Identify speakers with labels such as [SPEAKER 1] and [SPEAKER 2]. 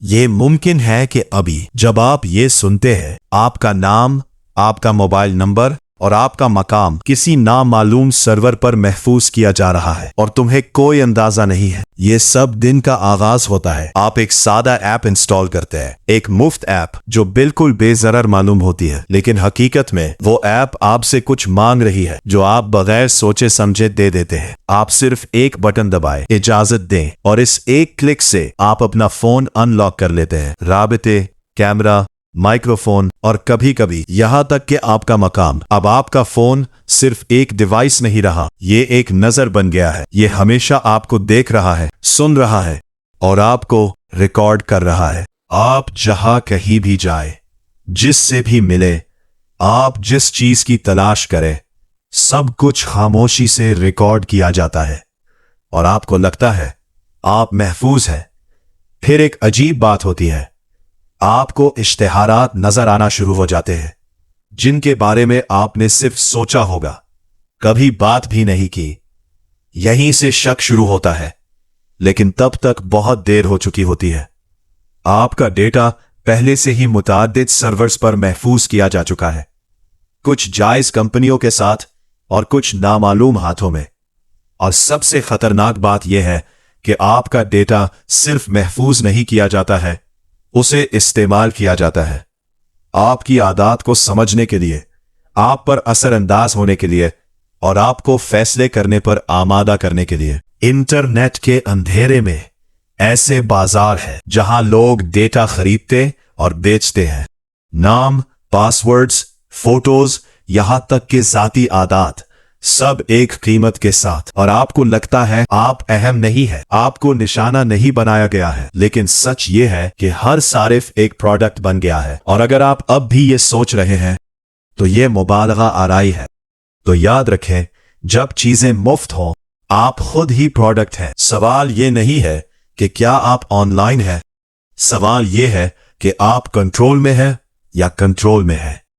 [SPEAKER 1] ये मुमकिन है कि अभी जब आप ये सुनते हैं, आपका नाम, आपका मोबाइल नंबर और आपका मकाम किसी नामालूम सर्वर पर महफूज किया जा रहा है और तुम्हें कोई अंदाजा नहीं है। ये सब दिन का आगाज होता है। आप एक सादा ऐप इंस्टॉल करते हैं, एक मुफ्त ऐप जो बिल्कुल बेज़रर मालूम होती है, लेकिन हकीकत में वो ऐप आपसे कुछ मांग रही है जो आप बगैर सोचे समझे दे देते हैं। आप सिर्फ एक बटन दबाए, इजाजत दें और इस एक क्लिक से आप अपना फोन अनलॉक कर लेते हैं। राबिते, कैमरा, माइक्रोफोन और कभी कभी यहाँ तक कि आपका मकाम। अब आपका फोन सिर्फ एक डिवाइस नहीं रहा, ये एक नजर बन गया है। ये हमेशा आपको देख रहा है, सुन रहा है और आपको रिकॉर्ड कर रहा है। आप जहां कहीं भी जाए, जिससे भी मिले, आप जिस चीज की तलाश करें, सब कुछ खामोशी से रिकॉर्ड किया जाता है और आपको लगता है आप महफूज हैं। फिर एक अजीब बात होती है, आपको इश्तिहारात नजर आना शुरू हो जाते हैं जिनके बारे में आपने सिर्फ सोचा होगा, कभी बात भी नहीं की। यहीं से शक शुरू होता है, लेकिन तब तक बहुत देर हो चुकी होती है। आपका डेटा पहले से ही मुताद्दिद सर्वर्स पर महफूज किया जा चुका है, कुछ जायज कंपनियों के साथ और कुछ नामालूम हाथों में। और सबसे खतरनाक बात यह है कि आपका डेटा सिर्फ महफूज नहीं किया जाता है, उसे इस्तेमाल किया जाता है। आपकी आदत को समझने के लिए, आप पर असरअंदाज होने के लिए और आपको फैसले करने पर आमादा करने के लिए। इंटरनेट के अंधेरे में ऐसे बाजार हैं जहां लोग डेटा खरीदते और बेचते हैं। नाम, पासवर्ड्स, फोटोज, यहां तक कि जाती आदत, सब एक कीमत के साथ। और आपको लगता है आप अहम नहीं है, आपको निशाना नहीं बनाया गया है, लेकिन सच ये है कि हर सारिफ एक प्रोडक्ट बन गया है। और अगर आप अब भी ये सोच रहे हैं तो ये मुबालगा आराई है। तो याद रखें, जब चीजें मुफ्त हो, आप खुद ही प्रोडक्ट हैं। सवाल ये नहीं है कि क्या आप ऑनलाइन हैं, सवाल ये है कि आप कंट्रोल में हैं या कंट्रोल में हैं।